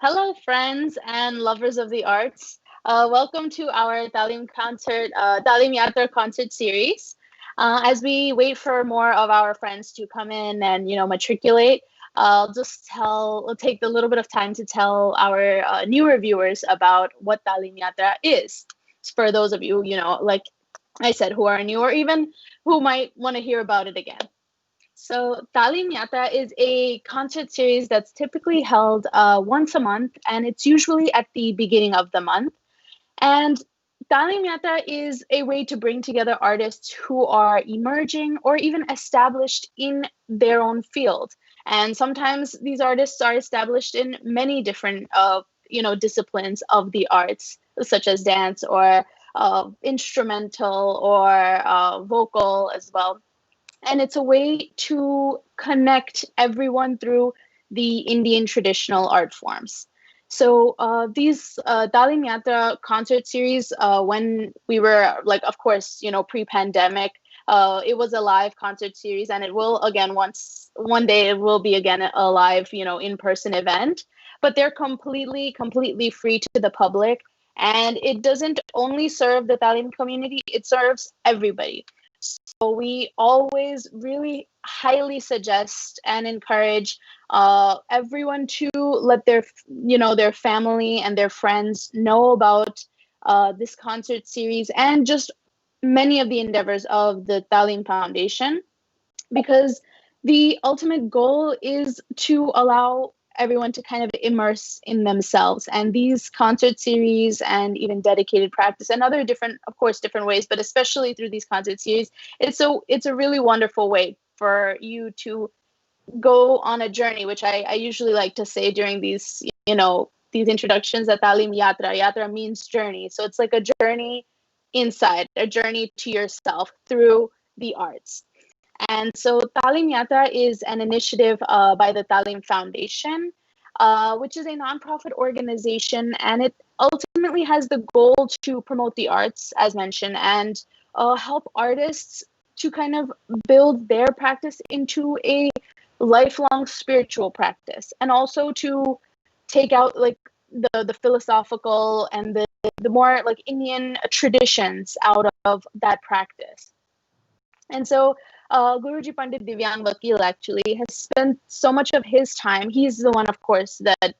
Hello, friends and lovers of the arts. Welcome to our Taalim Yatra concert series. As we wait for more of our friends to come in and matriculate, I'll take a little bit of time to tell our newer viewers about what Taalim Yatra is. For those of you, like I said, who are new or even who might want to hear about it again. So, Taalim Yatra is a concert series that's typically held once a month, and it's usually at the beginning of the month. And Taalim Yatra is a way to bring together artists who are emerging or even established in their own field. And sometimes these artists are established in many different, disciplines of the arts, such as dance or instrumental or vocal as well, and it's a way to connect everyone through the Indian traditional art forms. So these Taalim Yatra concert series, when we were like, of course, pre-pandemic, it was a live concert series, and it will again one day it will be again a live, in-person event. But they're completely free to the public, and it doesn't only serve the Taalim community; it serves everybody. So we always really highly suggest and encourage everyone to let their family and their friends know about this concert series and just many of the endeavors of the Talim Foundation, because the ultimate goal is to allow everyone to kind of immerse in themselves, and these concert series and even dedicated practice and other different, of course, different ways, but especially through these concert series, it's a really wonderful way for you to go on a journey, which I usually like to say during these introductions, that Talim Yatra means journey. So it's like a journey inside, a journey to yourself through the arts. And so Taalim Yatra is an initiative by the Taalim Foundation, which is a nonprofit organization, and it ultimately has the goal to promote the arts, as mentioned, and help artists to kind of build their practice into a lifelong spiritual practice, and also to take out like the philosophical and the more like Indian traditions out of that practice. And so Guruji Pandit Divyang Vakil actually has spent so much of his time. He's the one, of course, that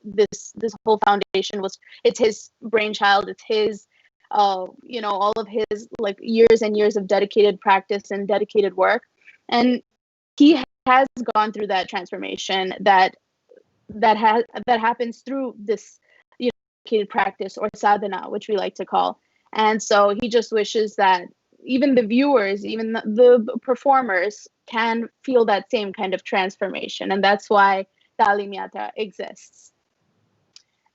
this whole foundation was. It's his brainchild. It's his, all of his like years and years of dedicated practice and dedicated work, and he has gone through that transformation that happens through this dedicated practice, or sadhana, which we like to call. And so he just wishes that even the viewers, even the performers can feel that same kind of transformation. And that's why Taalim Yatra exists.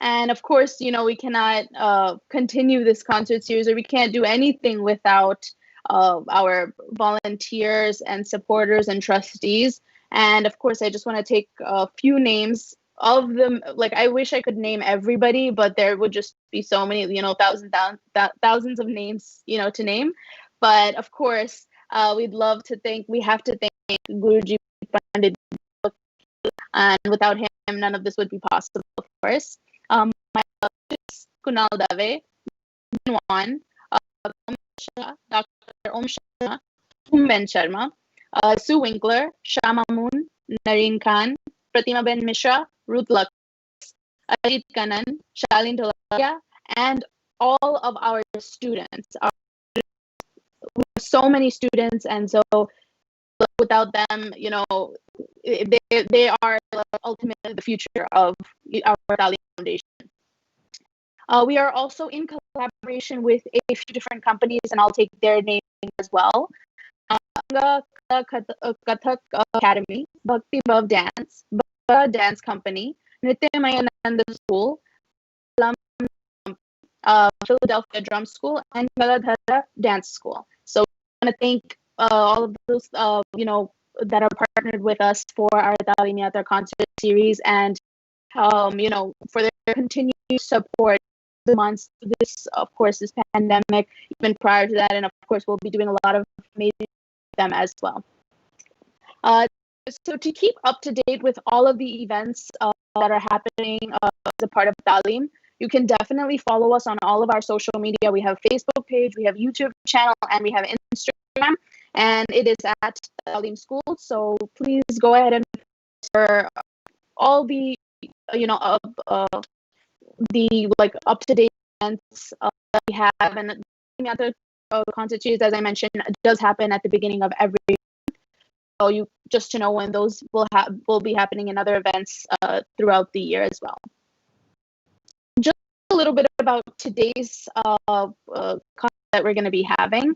And of course, we cannot continue this concert series, or we can't do anything without our volunteers and supporters and trustees. And of course, I just want to take a few names of them. Like, I wish I could name everybody, but there would just be so many, thousands of names, to name. But of course, we have to thank Guruji Pandit, and without him, none of this would be possible, of course. My Kunal Dave, Jin Won, Dr. Om Sharma, Ben Sharma, Sue Winkler, Shah Mamoon, Nareen Khan, Pratima Ben Mishra, Ruth Luck, Ajit Kanan, Shalin Dholakia, and all of our students. We have so many students, and so without them, they are ultimately the future of our Taalim Foundation. We are also in collaboration with a few different companies, and I'll take their names as well. Kathak Academy, Bhakti Bhav Dance, Bhakti Dance Company, Nitya Mayananda School, Philadelphia Drum School, and Galadhara Dance School. So I want to thank all of those, that are partnered with us for our Taalim Yatra concert series, and for their continued support the months. Of course, this pandemic, even prior to that, and of course, we'll be doing a lot of amazing with them as well. So to keep up to date with all of the events that are happening as a part of Taalim, you can definitely follow us on all of our social media. We have Facebook page, we have YouTube channel, and we have Instagram, and it is at Taalim School. So please go ahead and for all the the like up to date events that we have, and the other concert series, as I mentioned, does happen at the beginning of every. So you just to know when those will be happening in other events throughout the year as well. Just a little bit about today's concert that we're going to be having.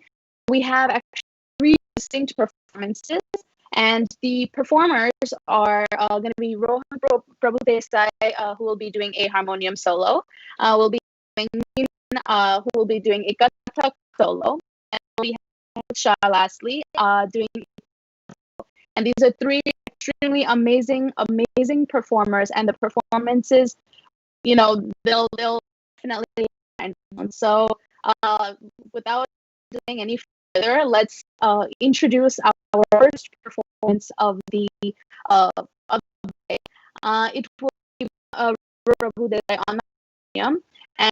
We have actually 3 distinct performances, and the performers are going to be Rohan Prabhudesai, who will be doing a harmonium solo. We'll be having Neel, who will be doing a Kathak Solo, and we have Shah lastly doing. And these are 3 extremely amazing performers, and the performances, they'll definitely. So without doing any further, let's introduce our first performance of the day. It will be Prabhudesai on the harmonium, and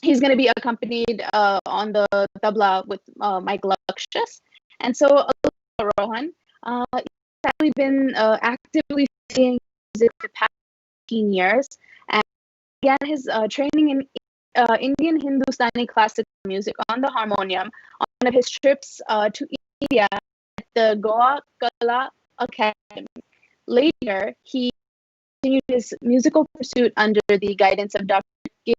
he's going to be accompanied on the tabla with Mike Lukshis. And so Rohan, he's actually been actively studying music for the past 15 years, and began his training in Indian Hindustani classical music on the harmonium on one of his trips to India at the Goa Kala Academy. Later, he continued his musical pursuit under the guidance of Dr. Gil,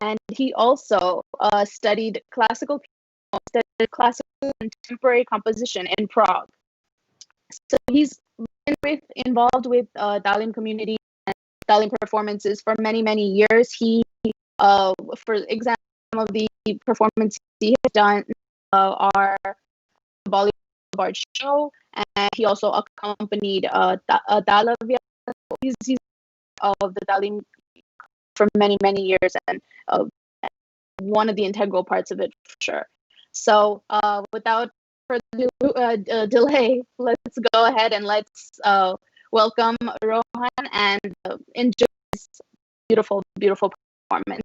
and he also studied classical contemporary composition in Prague. So he's been involved with Taalim community and Taalim performances for many years. He, for example, some of the performances he has done are Bollywood Bard show, and he also accompanied Taalim Yatra. He's of the Taalim for many years, and one of the integral parts of it for sure. So without further delay, let's go ahead and let's welcome Rohan and enjoy this beautiful performance.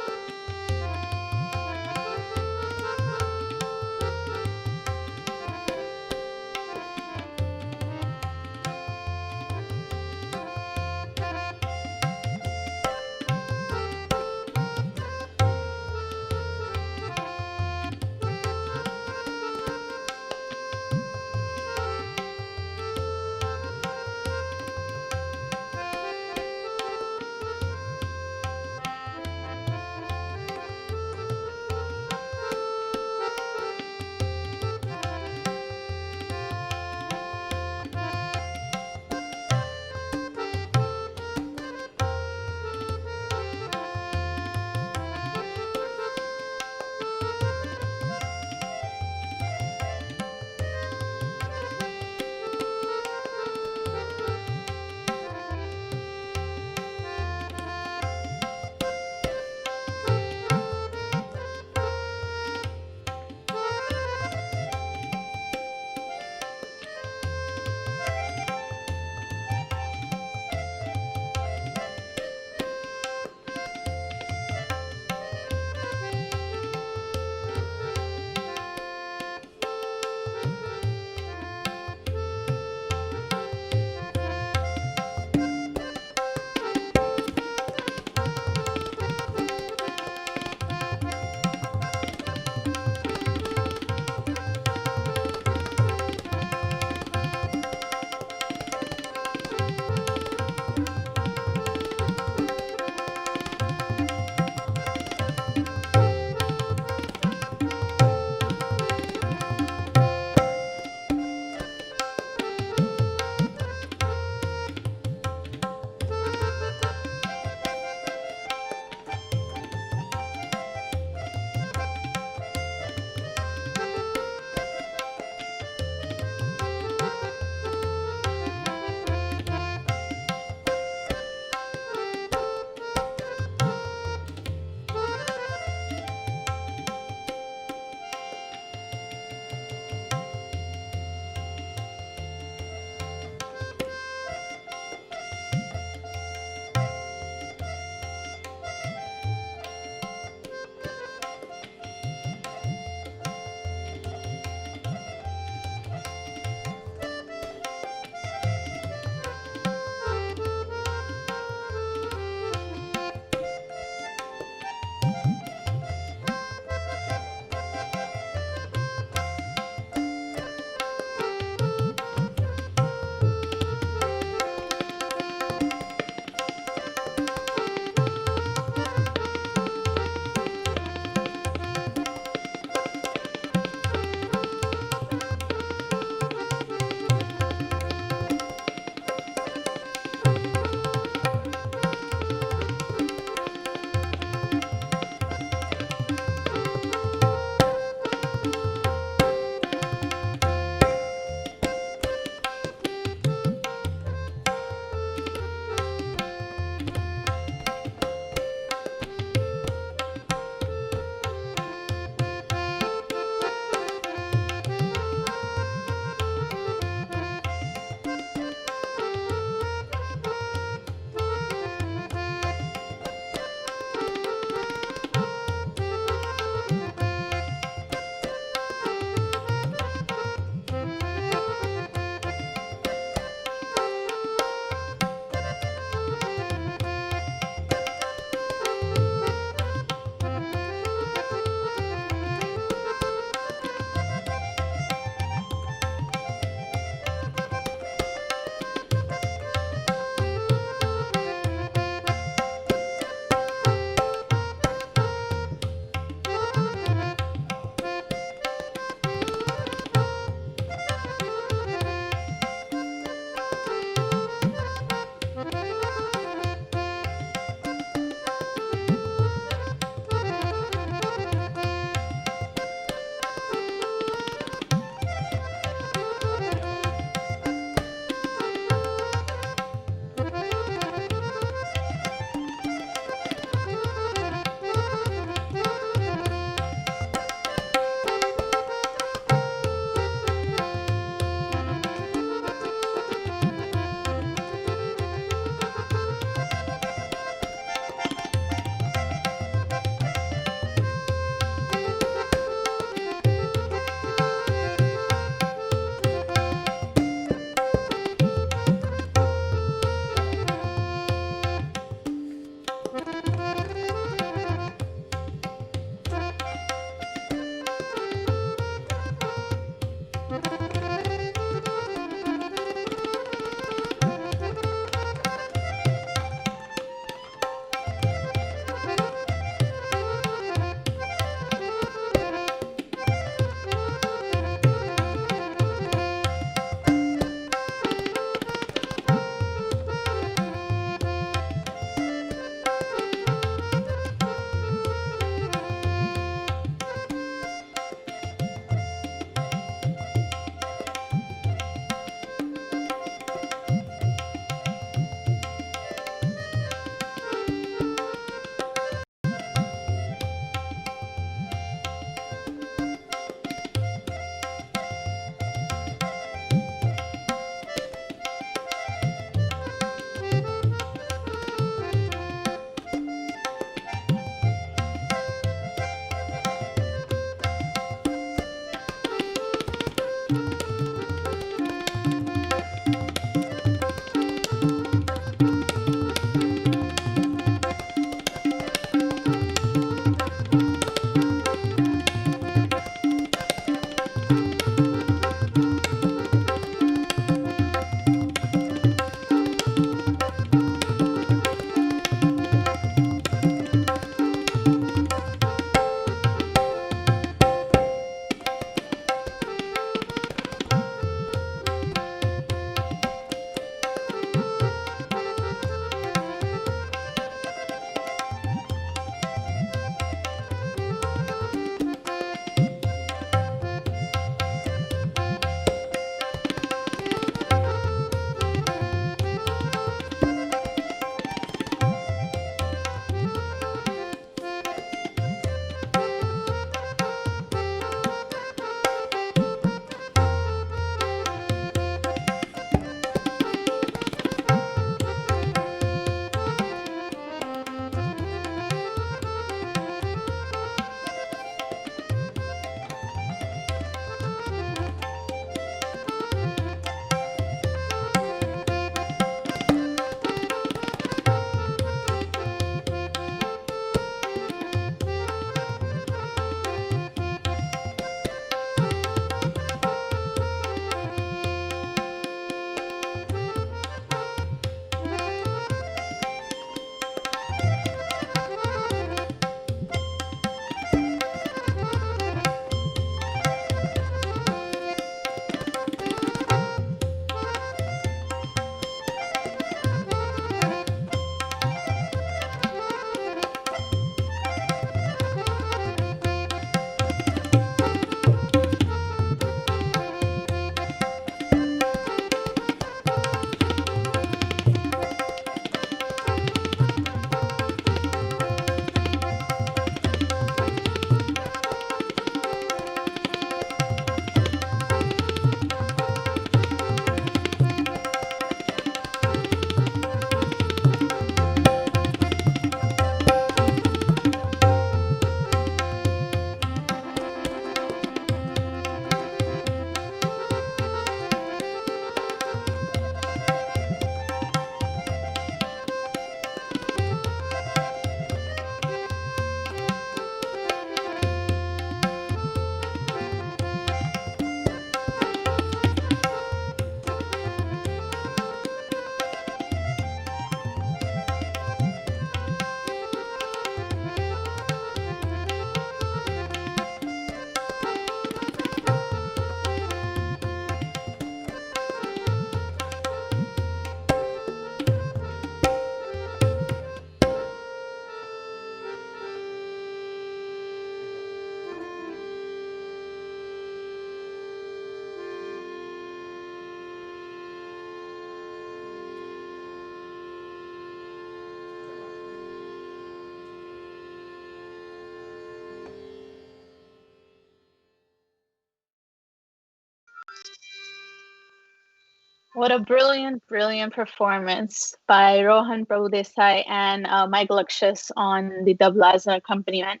What a brilliant, brilliant performance by Rohan Prabhudesai and Mike Lukshis on the Tabla as an accompaniment.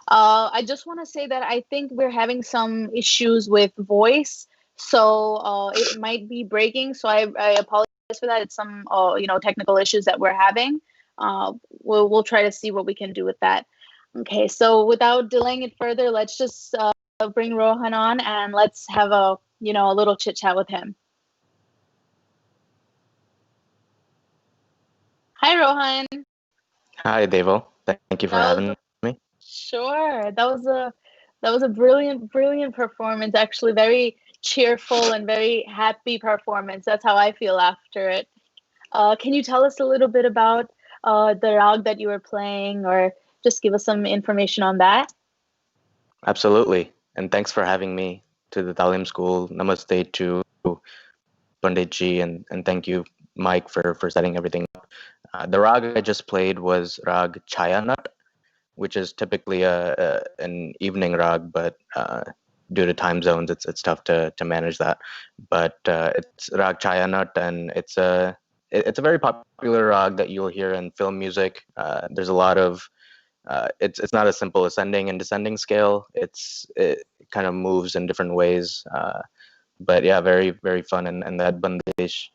I just want to say that I think we're having some issues with voice, so it might be breaking. So I apologize for that. It's some technical issues that we're having. We'll try to see what we can do with that. Okay, so without delaying it further, let's just bring Rohan on and let's have a little chit chat with him. Hi, Rohan. Hi, Devo. Thank you for That was having me. Sure. That was a brilliant, brilliant performance. Actually, very cheerful and very happy performance. That's how I feel after it. Can you tell us a little bit about the rag that you were playing, or just give us some information on that? Absolutely. And thanks for having me to the Taalim School. Namaste to Panditji, and thank you, Mike, for setting everything up. The rag I just played was rag Chayanat, which is typically an evening rag, but due to time zones, it's tough to manage that. But it's rag Chayanat, and it's a very popular rag that you'll hear in film music. There's a lot of it's not a simple ascending and descending scale. It kind of moves in different ways. But yeah, very very fun. And that bandish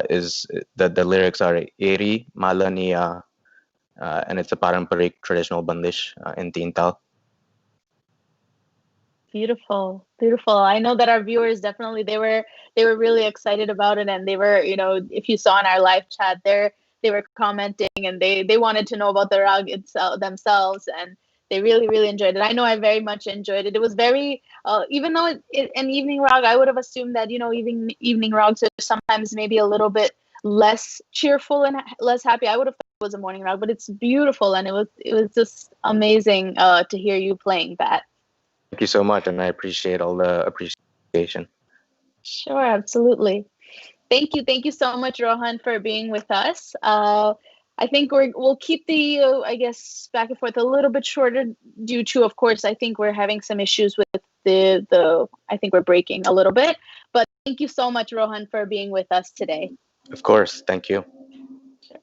is the lyrics are Eri Malaniya, and it's a paramparik traditional bandish in Tintal. Beautiful, beautiful. I know that our viewers definitely they were really excited about it, and they were, if you saw in our live chat, they were commenting, and they wanted to know about the rag itself themselves, and they really really enjoyed it. I know I very much enjoyed it. It was very even though an evening rag, I would have assumed that evening rags are sometimes maybe a little bit less cheerful and less happy. I would have thought it was a morning rag, but it's beautiful, and it was just amazing to hear you playing that. Thank you so much, and I appreciate all the appreciation. Sure, absolutely. Thank you so much, Rohan, for being with us. I think we'll keep the I guess back and forth a little bit shorter due to, of course, I think we're having some issues with the I think we're breaking a little bit. But thank you so much, Rohan, for being with us today. Of course, thank you. Sure.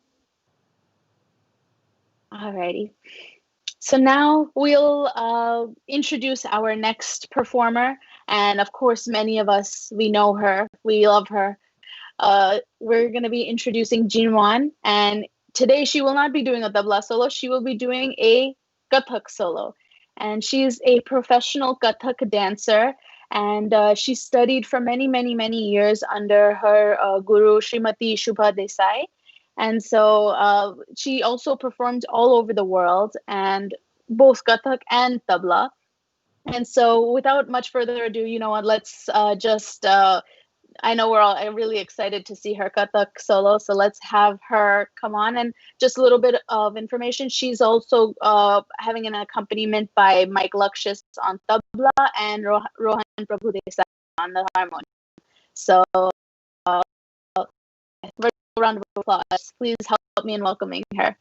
Alrighty. So now we'll introduce our next performer, and of course, many of us we know her, we love her. We're going to be introducing Jin Won, and today she will not be doing a tabla solo. She will be doing a Kathak solo, and she's a professional Kathak dancer, and she studied for many, many, many years under her guru Srimati Shubha Desai, and so she also performed all over the world, and both Kathak and tabla. And so, without much further ado, you know what? Let's just I know we're all really excited to see her Kathak solo, so let's have her come on. And just a little bit of information: she's also having an accompaniment by Mike Lukshis on tabla and Rohan Prabhudesai on the harmonium. So, virtual round of applause. Please help me in welcoming her.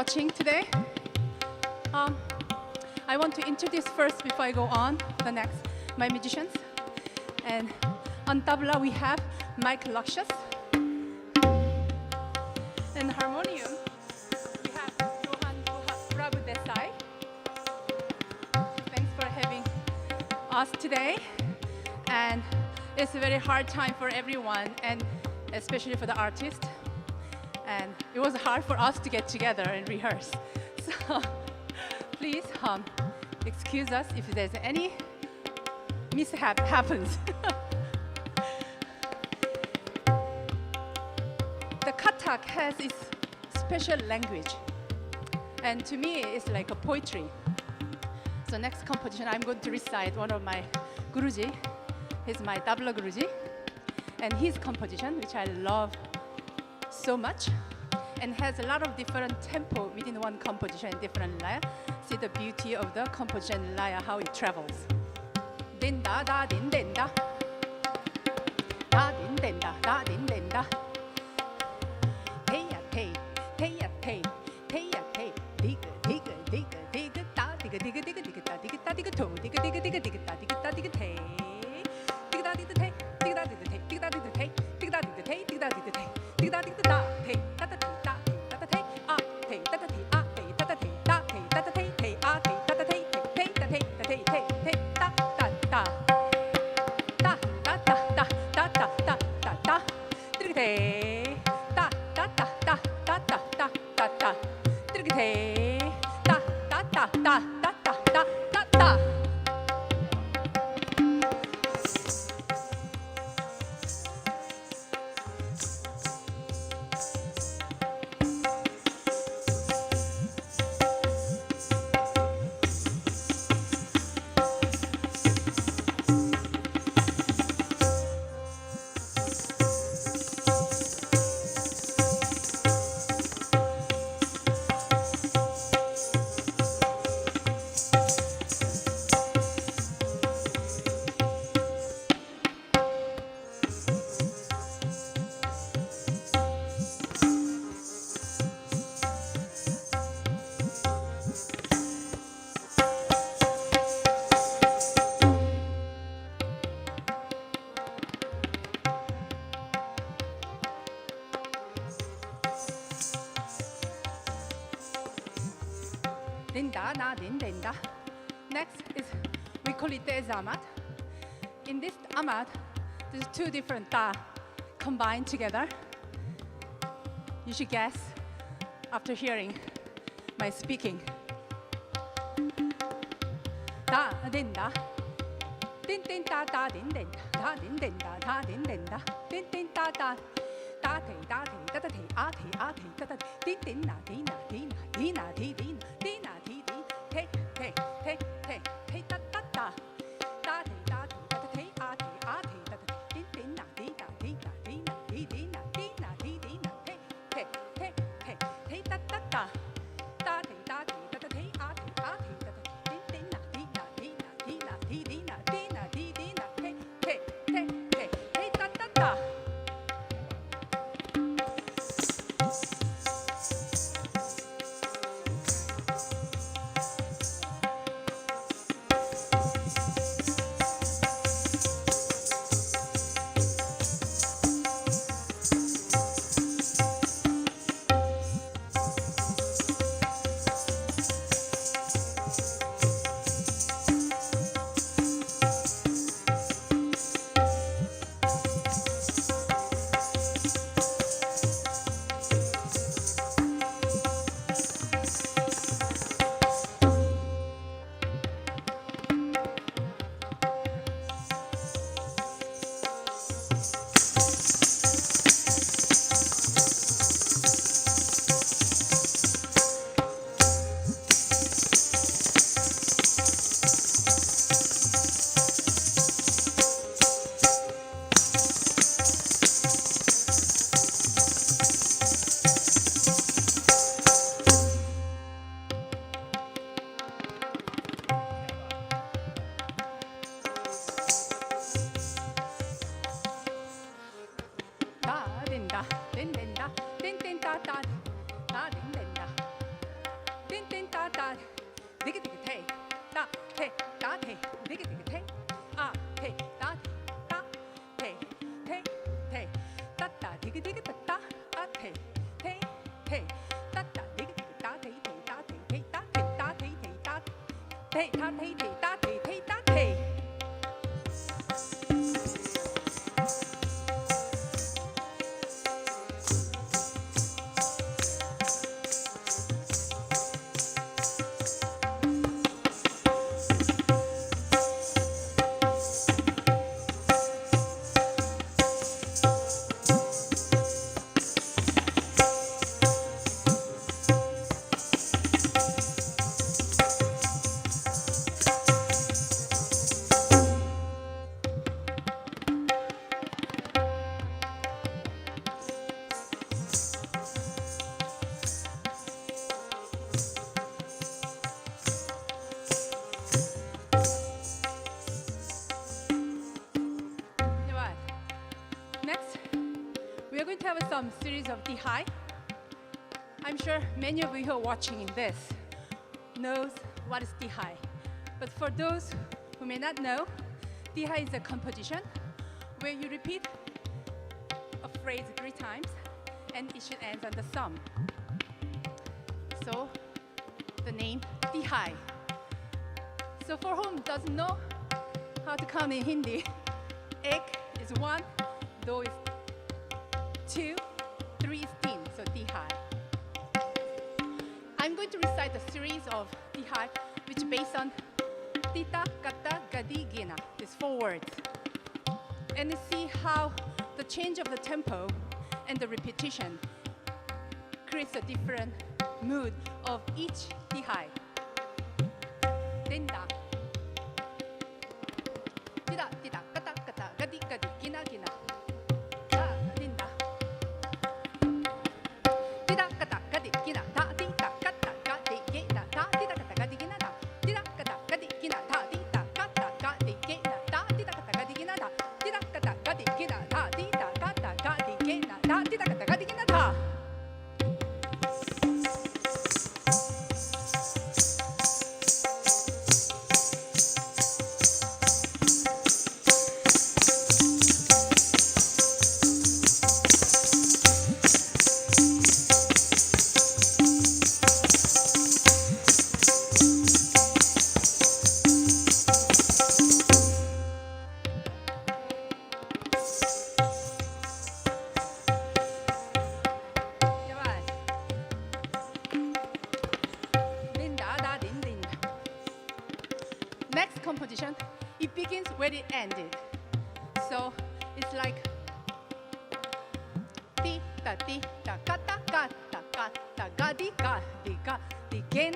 watching today. I want to introduce first, before I go on the next, my musicians. And on tabla we have Mike Lukshis. And harmonium we have Rohan Prabhudesai. Thanks for having us today. And it's a very hard time for everyone, and especially for the artist. And it was hard for us to get together and rehearse. So please excuse us if there's any mishap happens. The Kathak has its special language, and to me it's like a poetry. So next composition I'm going to recite one of my Guruji. He's my Tabla Guruji, and his composition, which I love so much, and has a lot of different tempo within one composition and different laya. See the beauty of the composition laya, how it travels. Din da da din din da, da din din da, da din din da. Hey ya hey, hey ya hey, hey ya hey. Digga digga digga digga da, digga digga digga digga da, digga da digga to, digga digga digga digga da, digga da digga hey. Digga da digga hey, digga da digga hey, digga da digga hey, digga da digga hey, digga da digga hey, digga da digga da hey, da da da da da hey, ah hey, da da da ah hey, da da da hey, da da hey hey ah hey, da da hey hey da hey da hey hey hey da da da da da da da da da da da da digga hey da da da da da da da da da digga hey da da da da da da da da. Din da na din din da. Next is, we call it the amat. In this amat, there's two different da combined together. You should guess after hearing my speaking. Da din da. Din din da da din din da din din da da din din da din din da da. Da te da te da da te a te a te da da din din na din na din na din na din din din na din din te te te te te da da da da te da te da da te a te da da din din na din na din na din na din na din na din din na te te te te te da da da da te da te da da te a te da da din din na din na din na din na din na din na din na te te te te te da da da. Next, we are going to have some series of D-high. I'm sure many of you who are watching this knows what is D-high. But for those who may not know, D-high is a composition where you repeat a phrase 3 times and it should end on the sum. So the name D-high. So for whom doesn't know how to count in Hindi, ek is 1, do is 2, 3 is 10, so D-high. I'm going to recite a series of D-high which is based on Tita, Kata, Gadi, Gina, these 4 words. And see how the change of the tempo and the repetition creates a different mood of each D-high. Denda. Tita, tita, kata, kata, gadi, gadi, gina, gina. Da, denda. Tita, kata, gadi, gina, da, tita, kata, gadi, gina, da, tita, kata, gadi, gina, da. Tita, kata, gadi, gina, da, tita, kata, gadi, gina, da, tita, kata, gadi, gina, da. Tita, kata, gadi, gina, da, tita, kata, gadi, gina, da, tita, kata, gadi, gina, da. Next composition, it begins where it ended. So it's like ti ta kata kata kata gadi gadi gadi ge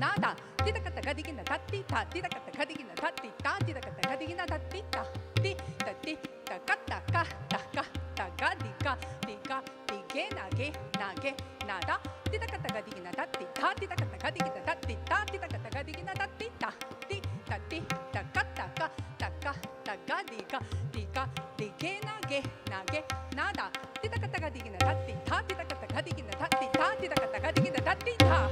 na da ti ta kata gadi gina ta ti ta kata gadi gina ta ti ta kata gadi gina ta ti ta kata kata kata gadi gadi gadi ge na da ti ta kata gadi gina ta ti ta kata gadi gina ta ti ta kata gadi gina ta ti ta kata kata kata gadi gadi gadi ge na da ti ta kata gadi gina ta ti ta kata gadi gina ta ti ta kata gadi gina ta ti ta.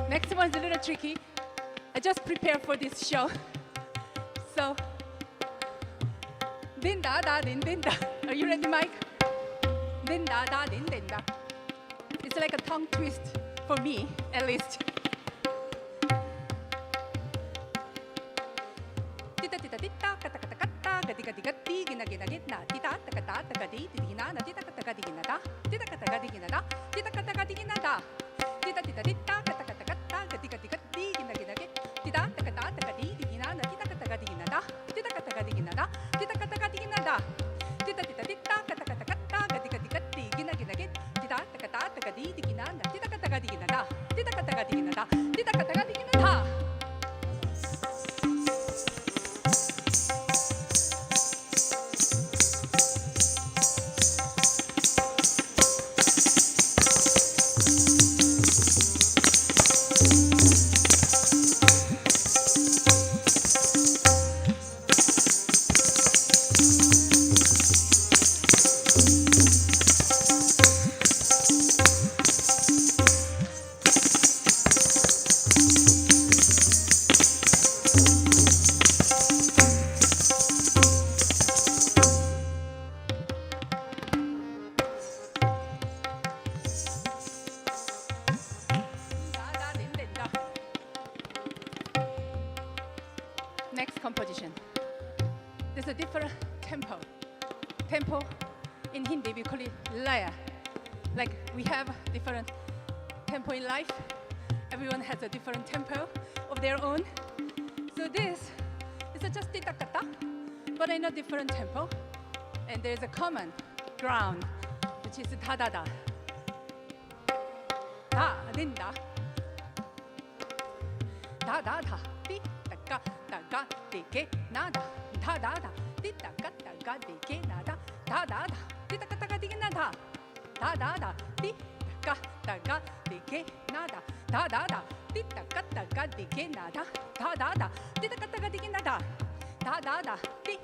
Next one's a little tricky. I just prepared for this show. So, din da da din da. Are you ready, Mike? Din da da din da. It's like a tongue twist for me, at least. Tita tita tita kata kata kata gadi gadi gadi gina gina gina tita kata kata gadi gina na tita kata gadi gina da tita kata gadi gina da tita kata gadi gina da tita tita tita kata kata kata gadi gadi gadi gina gina tita kata kata gadi gina na tita kata gadi gina da tita kata gadi gina da tita kata gadi gina da tita tita tita kata kata kata gadi gadi gadi gina gina di digina da di taka taka digina da di taka taka digina da di taka taka digina da. Next composition. There's a different tempo. Tempo in Hindi we call it laya. Like we have different tempo in life. Everyone has a different tempo of their own. So this is just titakata, but in a different tempo. And there's a common ground, which is da da da. Da dinda. Da da da. Di taka taka di ke nada. Da da da. Di taka taka di ke nada. Da da da. Di taka taka di ke nada. Da da da. Di taka taka di ke nada. Da da da. Di taka taka di ke nada. Da da da. Di taka taka di ke nada. Da da da.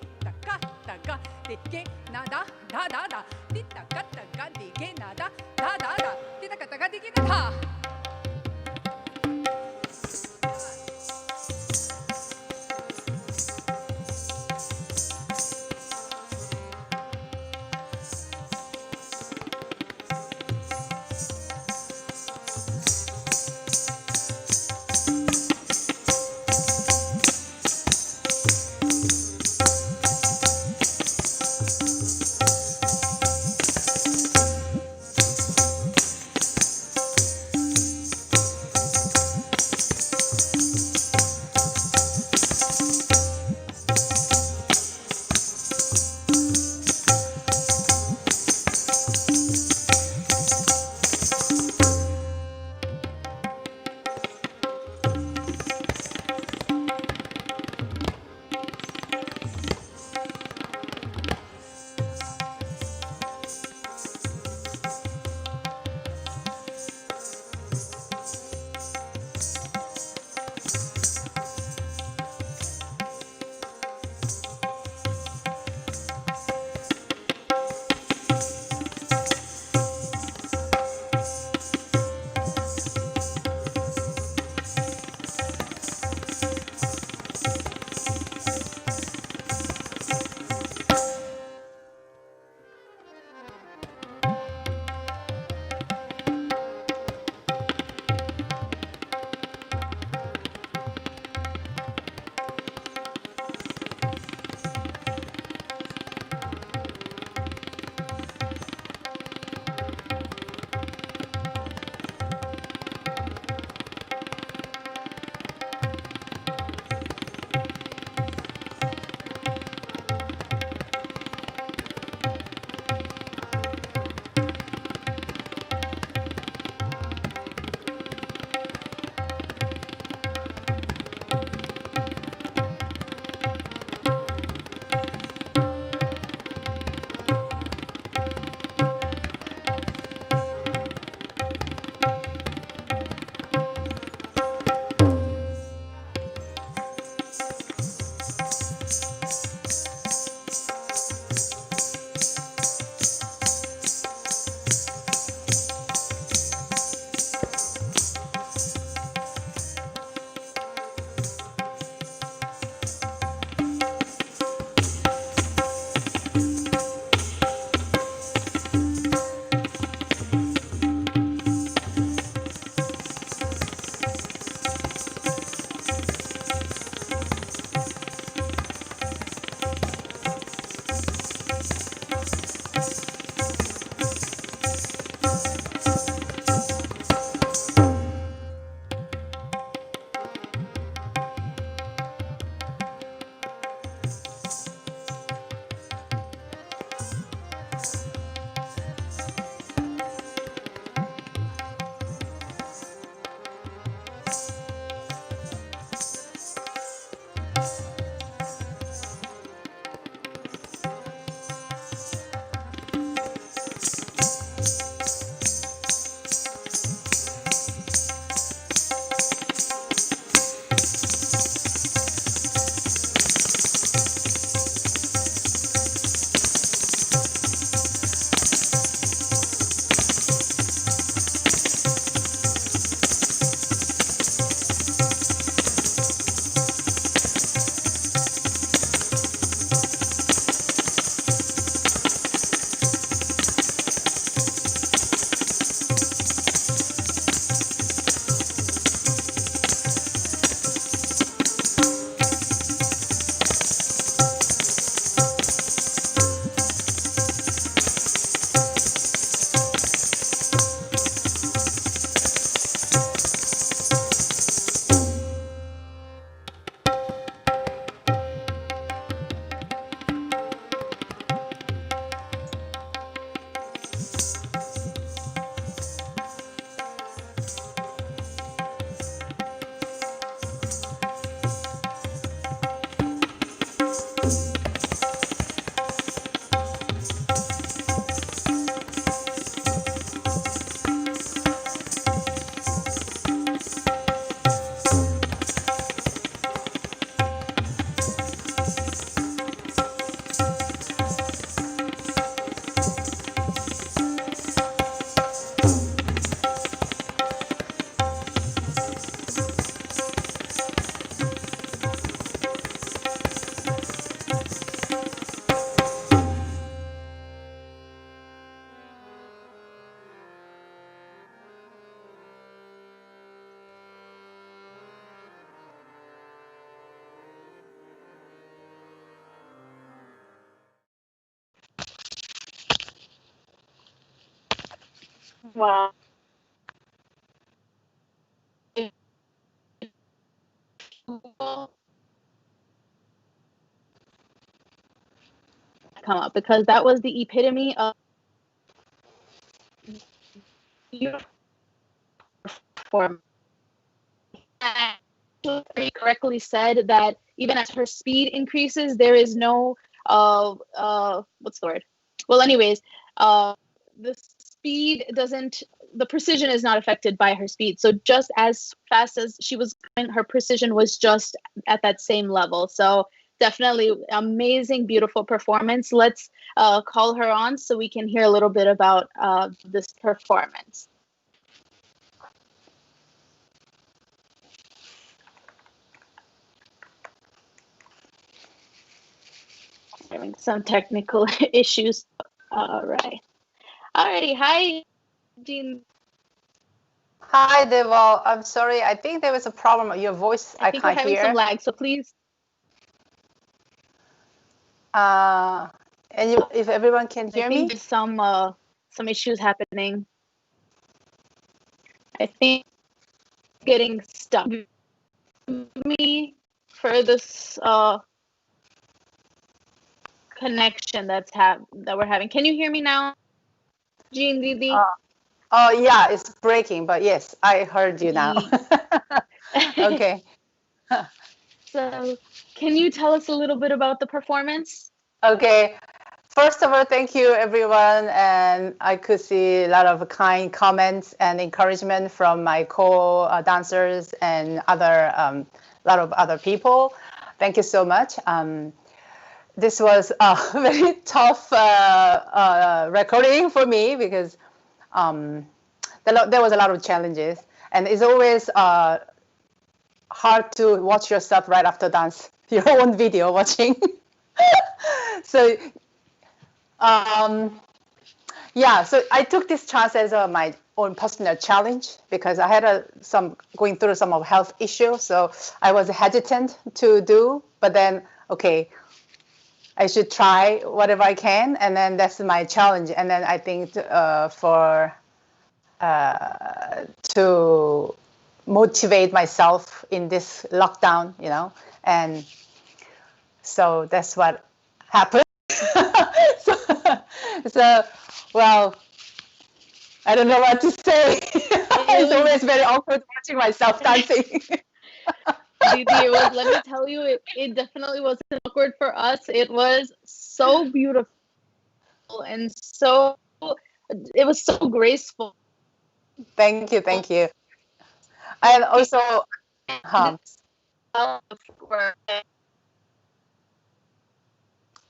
Di taka taka di ke nada. Da da da. Di taka taka di ke nada. Da da da. Di taka taka di ke nada. Wow. Come up because that was the epitome of form. Very correctly said that even as her speed increases, there is no what's the word? Well, anyways, the speed doesn't the precision is not affected by her speed. So just as fast as she was going, her precision was just at that same level. So definitely amazing, beautiful performance. Let's call her on so we can hear a little bit about this performance. Having some technical issues. All right. Alrighty. Hi, Jin. Hi, Deval. I'm sorry. I think there was a problem with your voice. I think we're having some lag, so please. And if everyone can hear me? There's some issues happening. I think getting stuck. Me for this connection that we're having. Can you hear me now, Jean Didi? Oh yeah, it's breaking, but yes, I heard you now. Okay. So, can you tell us a little bit about the performance? Okay. First of all, thank you everyone, and I could see a lot of kind comments and encouragement from my co-dancers and a lot of other people. Thank you so much. This was a very tough recording for me because there was a lot of challenges, and it's always hard to watch yourself right after dance, your own video watching. So yeah, so I took this chance as my own personal challenge because I had going through some of health issues, so I was hesitant to do, but then okay, I should try whatever I can, and then that's my challenge. And then I think to motivate myself in this lockdown, and so that's what happened. so, well, I don't know what to say. It's always very awkward watching myself dancing. Didi, let me tell you, it definitely wasn't awkward for us. It was so beautiful and it was so graceful. Thank you. And also,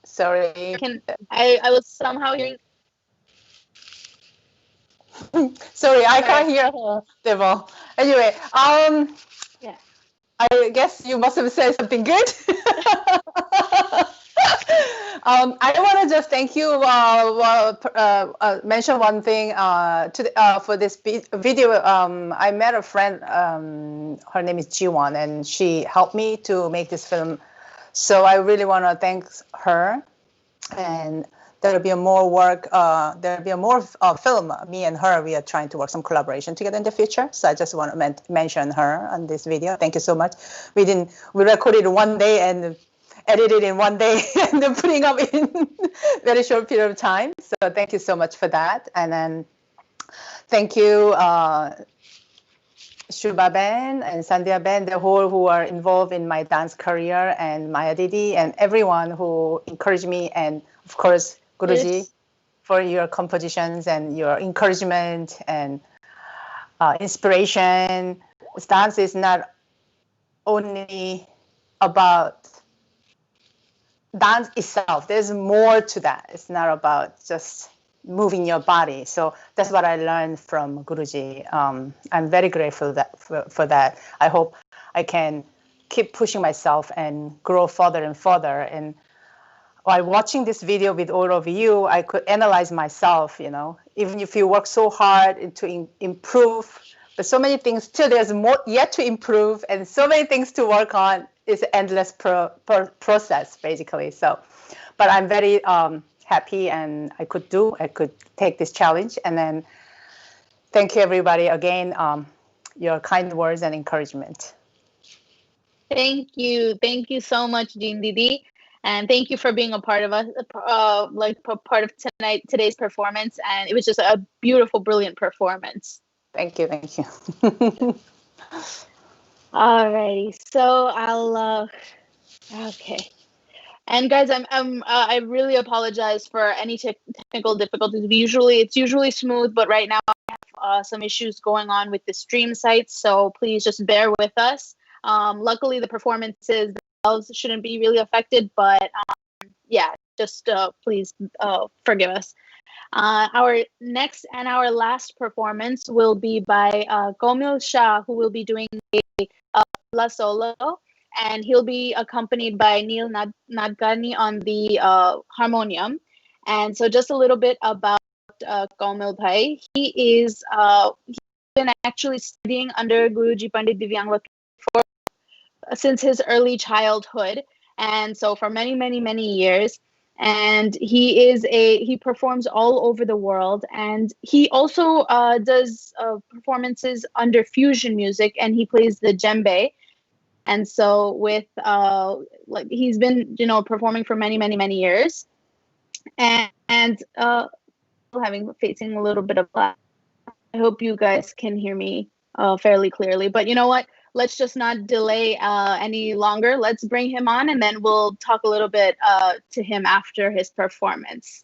sorry. I was somehow hearing. Sorry, I can't hear her, Deval. Anyway, yeah. I guess you must have said something good. I want to just thank you. Mention one thing for this video. I met a friend. Her name is Jin Won, and she helped me to make this film. So I really want to thank her. And there'll be more work. There'll be more film. Me and her, we are trying to work some collaboration together in the future. So I just want to mention her on this video. Thank you so much. We recorded in one day and edited in one day and then putting up in very short period of time. So thank you so much for that. And then thank you, Shuba Ben and Sandhya Ben, the whole who are involved in my dance career, and Maya Didi, and everyone who encouraged me, and of course, Guruji, for your compositions and your encouragement and inspiration. Dance is not only about dance itself. There's more to that. It's not about just moving your body. So that's what I learned from Guruji. I'm very grateful for that. I hope I can keep pushing myself and grow further and further. And while watching this video with all of you, I could analyze myself, even if you work so hard to improve, but so many things still, there's more yet to improve and so many things to work on. It's an endless process, basically. So, but I'm very happy, and I could take this challenge. And then thank you, everybody. Again, your kind words and encouragement. Thank you. Thank you so much, Jean Didi. And thank you for being a part of us, part of today's performance. And it was just a beautiful, brilliant performance. Thank you. Thank you. Alrighty. So I'll, okay. And guys, I really apologize for any technical difficulties. It's usually smooth, but right now I have some issues going on with the stream sites. So please just bear with us. Luckily, the performances themselves shouldn't be really affected, but yeah, just please forgive us. Our next and our last performance will be by Kaumil Shah, who will be doing a Tabla solo, and he'll be accompanied by Neel Nadkarni on the Harmonium. And so just a little bit about Kaumil Bhai. He's been actually studying under Guruji Pandit Divyang since his early childhood, and so for many years. And he performs all over the world, and he also does performances under fusion music, and he plays the djembe. And so with like he's been performing for many years, and facing a little bit of lag. I hope you guys can hear me fairly clearly. But you know what? Let's just not delay any longer. Let's bring him on, and then we'll talk a little bit to him after his performance.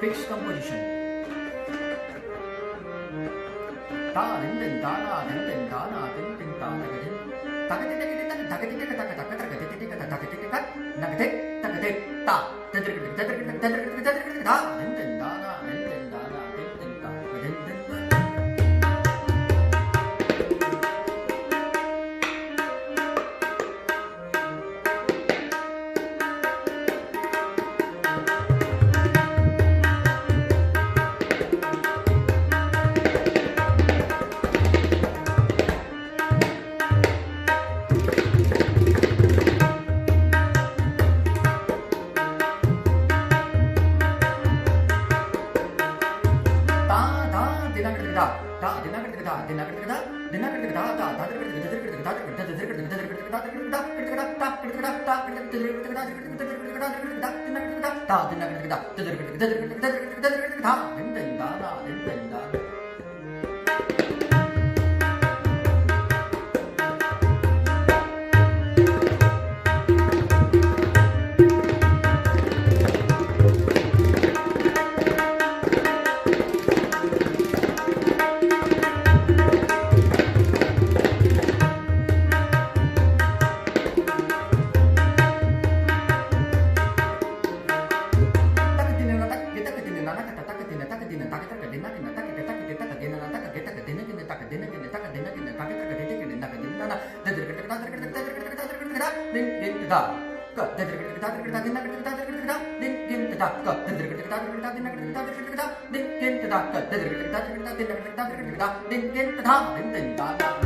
fixed composition. Ta din din da na din din da na din din ta na din. Ta ka ta ka ta ka ta ka ta ka ta ka ta ka ta ka ta ka ta ka ta ka ta ka ta ka ta ka ta ka ta ta din din da na din din da na din din ta din din.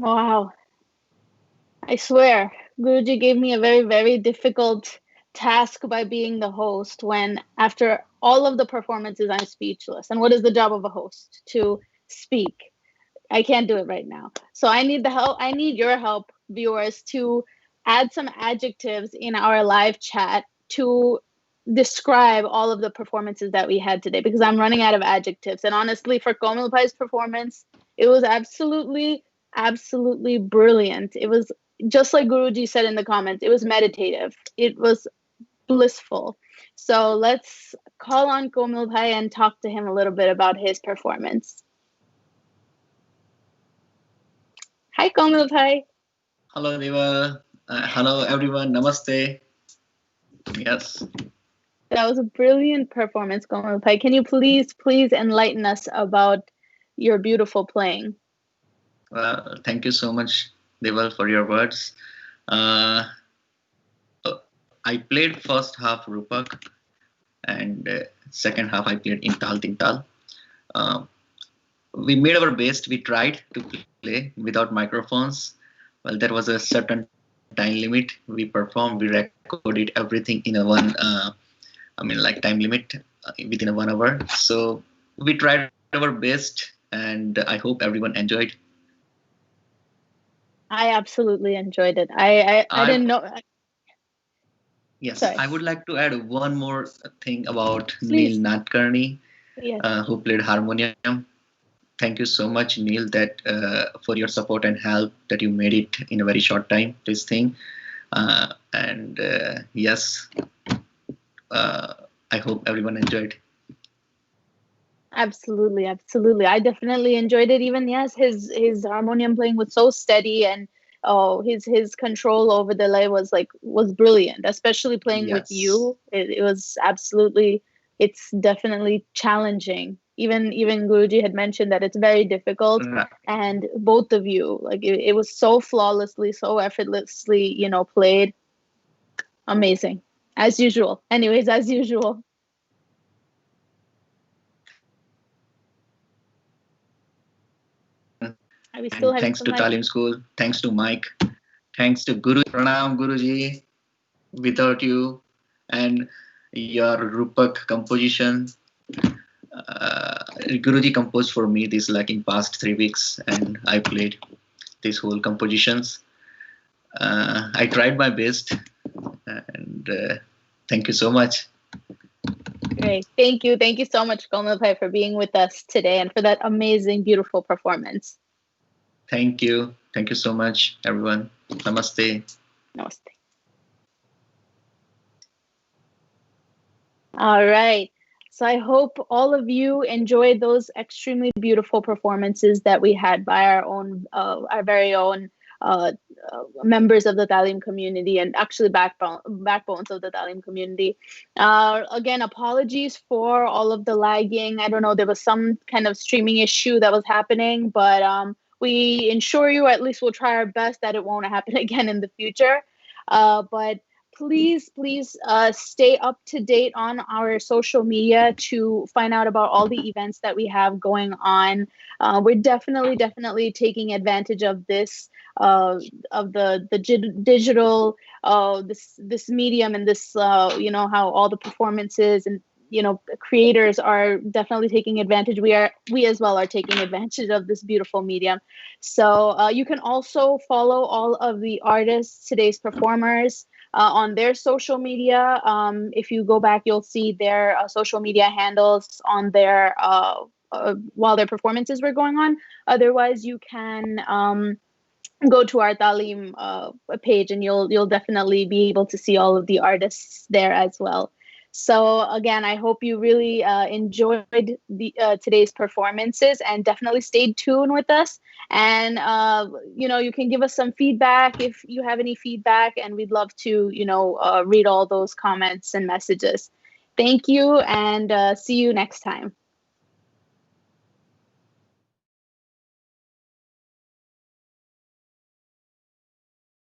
Wow. I swear, Guruji gave me a very, very difficult task by being the host when, after all of the performances, I'm speechless. And what is the job of a host? To speak. I can't do it right now. So I need the help. I need your help, viewers, to add some adjectives in our live chat to describe all of the performances that we had today, because I'm running out of adjectives. And honestly, for Kaumil Bhai's performance, it was absolutely, absolutely brilliant. It was just like Guruji said in the comments, it was meditative. It was blissful. So let's call on Kaumil Bhai and talk to him a little bit about his performance. Hi, Kaumil Bhai. Hello, Deva. Hello, everyone. Namaste. Yes. That was a brilliant performance, Kaumil Bhai. Can you please enlighten us about your beautiful playing? Thank you so much, Deva, for your words. I played first half Rupak, and second half I played in Tal Ting Tal. We made our best. We tried to play without microphones. Well, there was a certain time limit. We performed. We recorded everything in a time limit within a 1 hour. So we tried our best, and I hope everyone enjoyed. I absolutely enjoyed it. I didn't know. Yes, Sorry. I would like to add one more thing about Neel Nadkarni, Yes. who played Harmonium. Thank you so much, Neel, that for your support and help that you made it in a very short time, this thing. Yes, I hope everyone enjoyed. Absolutely, absolutely. I definitely enjoyed it. Even yes, his harmonium playing was so steady, and his control over the lay was brilliant. Especially playing with you, it was absolutely. It's definitely challenging. Even Guruji had mentioned that it's very difficult, and both of you, it was so flawlessly, so effortlessly, played. Amazing, as usual. Anyways, as usual. Are we still And thanks to Taalim School, thanks to Mike, thanks to Guru Pranam Guruji. Without you and your Rupak composition, Guruji composed for me this in past 3 weeks, and I played these whole compositions. I tried my best, and thank you so much. Great. Thank you so much, Kaumil Bhai, for being with us today and for that amazing, beautiful performance. Thank you so much, everyone. Namaste. Namaste. All right. So I hope all of you enjoyed those extremely beautiful performances that we had by our very own members of the Taalim community, and actually backbones of the Taalim community. Again, apologies for all of the lagging. I don't know, there was some kind of streaming issue that was happening, but we ensure you, at least we'll try our best, that it won't happen again in the future. But please stay up to date on our social media to find out about all the events that we have going on. We're definitely taking advantage of this, of the digital, this medium, and this how all the performances and creators are definitely taking advantage. We as well are taking advantage of this beautiful medium. So you can also follow all of the artists, today's performers, on their social media. If you go back, you'll see their social media handles on their while their performances were going on. Otherwise, you can go to our Taalim page, and you'll definitely be able to see all of the artists there as well. So again, I hope you really enjoyed today's performances, and definitely stayed tuned with us. And you can give us some feedback if you have any feedback, and we'd love to read all those comments and messages. Thank you, and see you next time.